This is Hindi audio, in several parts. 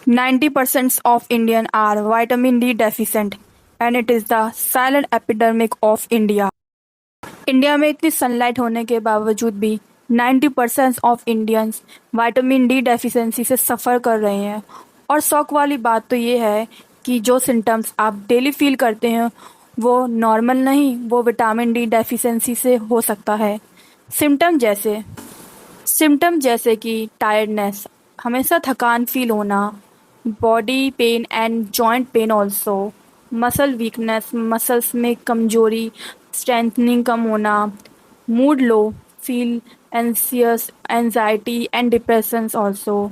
90% of Indians are vitamin D deficient and it is the silent epidemic of India. India में इतनी सनलाइट होने के बावजूद भी 90% of Indians vitamin D deficiency से सफ़र कर रहे हैं। और शौक वाली बात तो ये है कि जो सिम्टम्स आप डेली फील करते हैं वो नॉर्मल नहीं, वो विटामिन डी डेफिशिएंसी से हो सकता है। सिम्टम जैसे सिम्टम जैसे कि टायर्डनेस, हमेशा थकान फील होना, body pain and joint pain also, muscle weakness, muscles में कमजोरी, स्ट्रेंथनिंग कम होना, mood low, feel anxious, anxiety and depression also,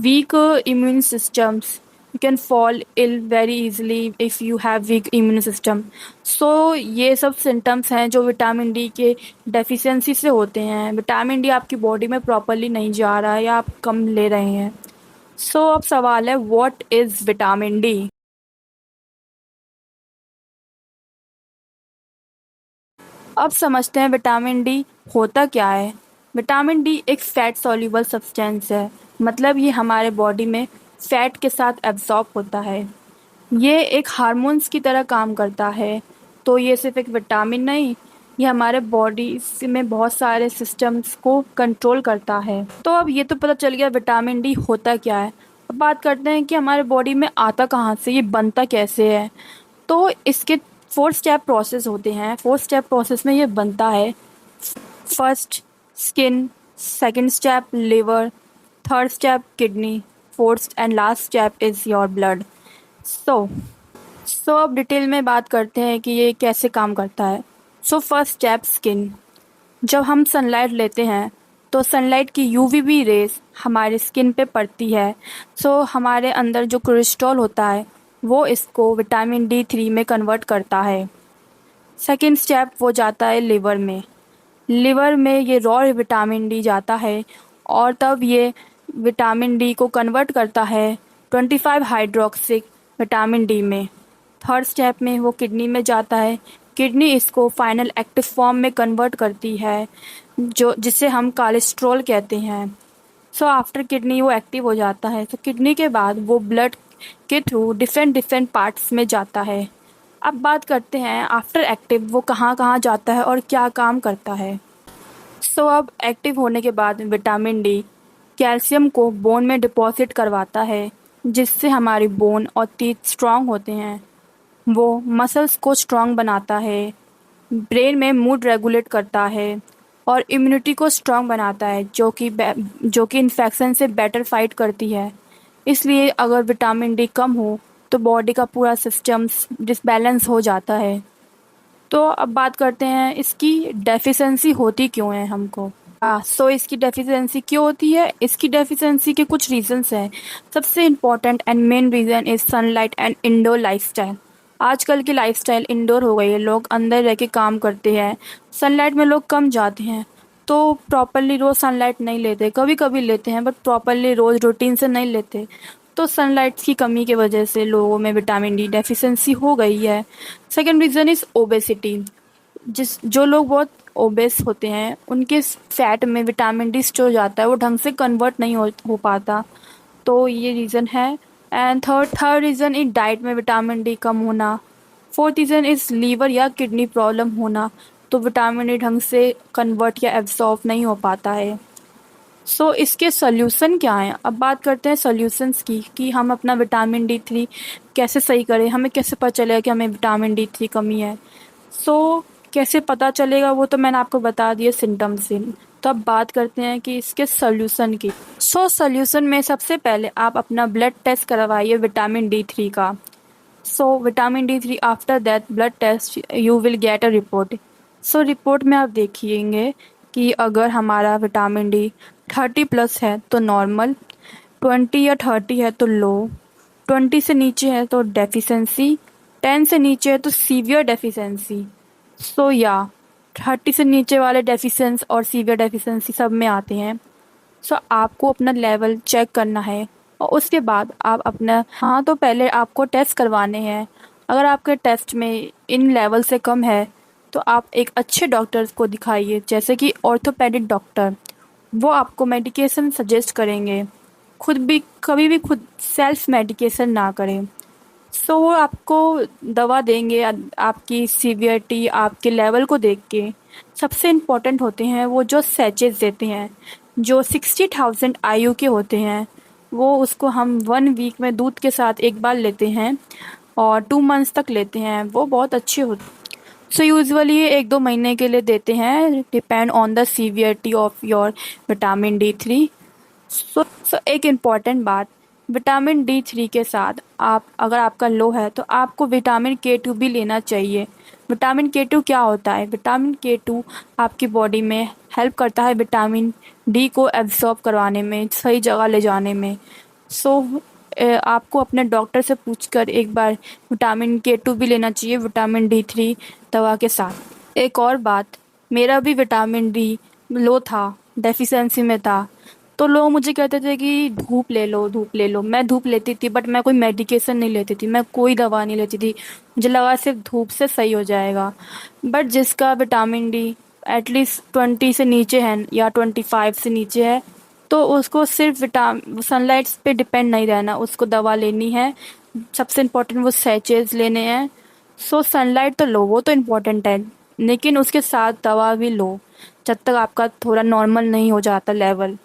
weak immune systems, you can fall ill very easily if you have weak immune system. So ये सब सिम्टम्स हैं जो विटामिन डी के डेफिशिएंसी से होते हैं। विटामिन डी आपकी बॉडी में प्रॉपरली नहीं जा रहा है या आप कम ले रहे हैं। अब सवाल है, व्हाट इज़ विटामिन डी। अब समझते हैं विटामिन डी होता क्या है। विटामिन डी एक फैट सॉल्युबल सब्सटेंस है, मतलब ये हमारे बॉडी में फैट के साथ एब्जॉर्ब होता है। ये एक हार्मोन्स की तरह काम करता है। तो ये सिर्फ एक विटामिन नहीं, ये हमारे बॉडी में बहुत सारे सिस्टम्स को कंट्रोल करता है। तो अब ये तो पता चल गया विटामिन डी होता क्या है। अब बात करते हैं कि हमारे बॉडी में आता कहाँ से, ये बनता कैसे है। तो इसके 4 स्टेप प्रोसेस होते हैं। 4 स्टेप प्रोसेस में ये बनता है। First skin, second step liver, third step kidney, fourth and last step is your blood. So अब डिटेल में बात करते हैं कि ये कैसे काम करता है। First step skin. जब हम सनलाइट लेते हैं तो सनलाइट की यूवीबी रेस हमारे स्किन पे पड़ती है। हमारे अंदर जो कोलेस्ट्रॉल होता है वो इसको विटामिन D3 में कन्वर्ट करता है। सेकंड स्टेप वो जाता है लिवर में। लिवर में ये रॉ विटामिन डी जाता है और तब ये विटामिन डी को कन्वर्ट करता है 25 हाइड्रोक्सिक विटामिन डी में। थर्ड स्टेप में वो किडनी में जाता है। किडनी इसको फाइनल एक्टिव फॉर्म में कन्वर्ट करती है, जो जिसे हम कोलेस्ट्रॉल कहते हैं। आफ्टर किडनी वो एक्टिव हो जाता है। किडनी के बाद वो ब्लड के थ्रू डिफरेंट पार्ट्स में जाता है। अब बात करते हैं आफ्टर एक्टिव वो कहाँ कहाँ जाता है और क्या काम करता है। अब एक्टिव होने के बाद विटामिन डी कैल्शियम को बोन में डिपॉजिट करवाता है, जिससे हमारी बोन और टीथ स्ट्रांग होते हैं। वो मसल्स को स्ट्रांग बनाता है, ब्रेन में मूड रेगुलेट करता है और इम्यूनिटी को स्ट्रांग बनाता है, जो कि इन्फेक्शन से बेटर फाइट करती है। इसलिए अगर विटामिन डी कम हो तो बॉडी का पूरा सिस्टम डिसबैलेंस हो जाता है। तो अब बात करते हैं इसकी डेफिशिएंसी होती क्यों है हमको। इसकी डेफिशिएंसी क्यों होती है। इसकी डेफिशिएंसी के कुछ रीजंस हैं। सबसे important and main reason is sunlight and indoor lifestyle. आजकल की लाइफस्टाइल इंडोर हो गई है, लोग अंदर रह के काम करते हैं, सनलाइट में लोग कम जाते हैं, तो प्रॉपरली रोज़ सनलाइट नहीं लेते। कभी कभी लेते हैं बट प्रॉपरली रोज़ रूटीन से नहीं लेते। तो सनलाइट की कमी की वजह से लोगों में विटामिन डी डेफिशिएंसी हो गई है। Second reason is obesity. जो लोग बहुत ओबेस होते हैं उनके फैट में विटामिन डी स्टोर जाता है, वो ढंग से कन्वर्ट नहीं हो पाता। तो ये रीज़न है। And third reason is diet में विटामिन डी कम होना। फोर्थ रीज़न इज़ लीवर या किडनी प्रॉब्लम होना, तो विटामिन डी ढंग से कन्वर्ट या एब्जॉर्ब नहीं हो पाता है। इसके सॉल्यूशन क्या हैं। अब बात करते हैं सॉल्यूशंस की, कि हम अपना विटामिन D3 कैसे सही करें, हमें कैसे पता चलेगा कि हमें विटामिन D3 कमी है। कैसे पता चलेगा वो तो मैंने आपको बता दिया सिम्टम्स से। तो अब बात करते हैं कि इसके सॉल्यूशन की। सॉल्यूशन में सबसे पहले आप अपना ब्लड टेस्ट करवाइए विटामिन D3 का। Vitamin D3 after that blood test you will get a report. Report में आप देखिएंगे कि अगर हमारा विटामिन डी 30+ है तो नॉर्मल, 20 या 30 है तो लो, 20 से नीचे है तो डेफिशिएंसी, 10 से नीचे है तो सीवियर डेफिशिएंसी। या 30 से नीचे वाले डेफिशिएंसी और सीवियर डेफिशिएंसी सब में आते हैं। आपको अपना लेवल चेक करना है और उसके बाद आप अपना तो पहले आपको टेस्ट करवाने हैं। अगर आपके टेस्ट में इन लेवल से कम है तो आप एक अच्छे डॉक्टर को दिखाइए, जैसे कि ऑर्थोपेडिक डॉक्टर। वो आपको मेडिकेशन सजेस्ट करेंगे। खुद भी कभी भी खुद सेल्फ मेडिकेशन ना करें। सो वो आपको दवा देंगे आपकी सीवियरिटी, आपके लेवल को देख के। सबसे इम्पोर्टेंट होते हैं वो जो सैचेस देते हैं, जो 60,000 आयु के होते हैं। वो उसको हम 1 वीक में दूध के साथ एक बार लेते हैं और 2 मंथ्स तक लेते हैं। वो बहुत अच्छे होते। सो यूजुअली ये 1-2 महीने के लिए देते हैं, depend on the severity of your vitamin D3। सो एक इम्पॉर्टेंट बात, विटामिन D3 के साथ आप अगर आपका लो है तो आपको विटामिन K2 भी लेना चाहिए। विटामिन K2 क्या होता है? विटामिन K2 आपकी बॉडी में हेल्प करता है विटामिन डी को एब्जॉर्ब करवाने में, सही जगह ले जाने में। सो आपको अपने डॉक्टर से पूछकर एक बार विटामिन K2 भी लेना चाहिए विटामिन D3 दवा के साथ। एक और बात, मेरा भी विटामिन डी लो था, डेफिशिएंसी में था। तो लोग मुझे कहते थे कि धूप ले लो, धूप ले लो। मैं धूप लेती थी, बट मैं कोई मेडिकेशन नहीं लेती थी, मैं कोई दवा नहीं लेती थी। मुझे लगा सिर्फ धूप से सही हो जाएगा। बट जिसका विटामिन डी एटलीस्ट 20 से नीचे है या 25 से नीचे है, तो उसको सिर्फ सनलाइट पे डिपेंड नहीं रहना, उसको दवा लेनी है। सबसे इम्पोर्टेंट वो सैचेज लेने हैं। सो सनलाइट तो लो, वो तो इम्पोर्टेंट है, लेकिन उसके साथ दवा भी लो जब तक आपका थोड़ा नॉर्मल नहीं हो जाता लेवल।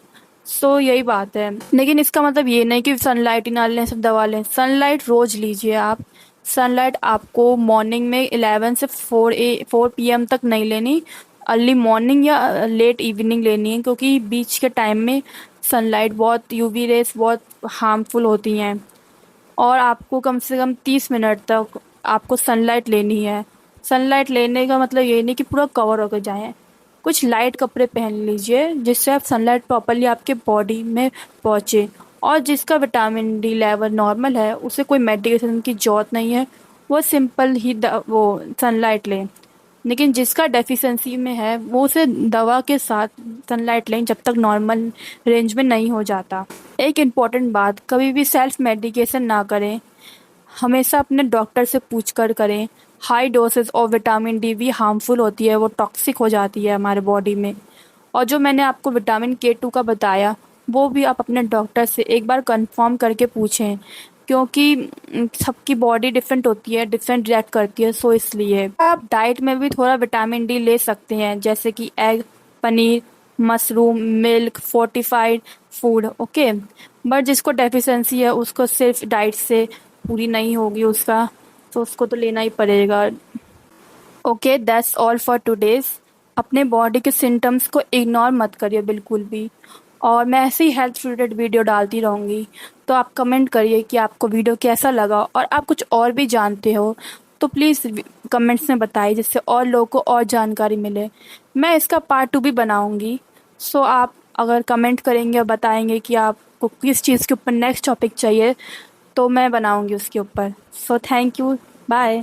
सो यही बात है। लेकिन इसका मतलब ये नहीं कि सनलाइट ही ना लें, सब दवा लें। सनलाइट रोज लीजिए आप। सनलाइट आपको मॉर्निंग में 11 से 4 PM तक नहीं लेनी, अर्ली मॉर्निंग या लेट इवनिंग लेनी है, क्योंकि बीच के टाइम में सनलाइट बहुत यूवी रेस बहुत हार्मफुल होती हैं। और आपको कम से कम 30 मिनट तक आपको सनलाइट लेनी है। सनलाइट लेने का मतलब ये नहीं कि पूरा कवर होकर जाएं। कुछ लाइट कपड़े पहन लीजिए जिससे आप सनलाइट प्रॉपरली आपके बॉडी में पहुँचे। और जिसका विटामिन डी लेवल नॉर्मल है उसे कोई मेडिकेशन की ज़रूरत नहीं है, वो सिंपल ही वो सनलाइट लें। लेकिन जिसका डेफिशिएंसी में है वो उसे दवा के साथ सनलाइट लें जब तक नॉर्मल रेंज में नहीं हो जाता। एक इम्पॉर्टेंट बात, कभी भी सेल्फ मेडिकेशन ना करें, हमेशा अपने डॉक्टर से पूछ कर करें। High doses of vitamin D भी हार्मफुल होती है, वो टॉक्सिक हो जाती है हमारे बॉडी में। और जो मैंने आपको विटामिन K2 का बताया, वो भी आप अपने डॉक्टर से एक बार कंफर्म करके पूछें, क्योंकि सबकी बॉडी डिफरेंट होती है, डिफरेंट रिएक्ट करती है। सो इसलिए आप डाइट में भी थोड़ा विटामिन डी ले सकते हैं, जैसे कि egg, paneer, mushroom, milk, fortified food. Okay, but जिसको डेफिशिएंसी है उसको सिर्फ डाइट से पूरी नहीं होगी उसका, तो उसको तो लेना ही पड़ेगा। Okay, that's all for today's. अपने बॉडी के सिम्टम्स को इग्नोर मत करिए बिल्कुल भी। और मैं ऐसे ही हेल्थ रिलेटेड वीडियो डालती रहूँगी, तो आप कमेंट करिए कि आपको वीडियो कैसा लगा, और आप कुछ और भी जानते हो तो प्लीज़ कमेंट्स में बताइए, जिससे और लोगों को और जानकारी मिले। मैं इसका पार्ट 2 भी बनाऊँगी। सो आप अगर कमेंट करेंगे और बताएंगे कि आपको किस चीज़ के ऊपर नेक्स्ट टॉपिक चाहिए, तो मैं बनाऊँगी उसके ऊपर। So thank you, bye.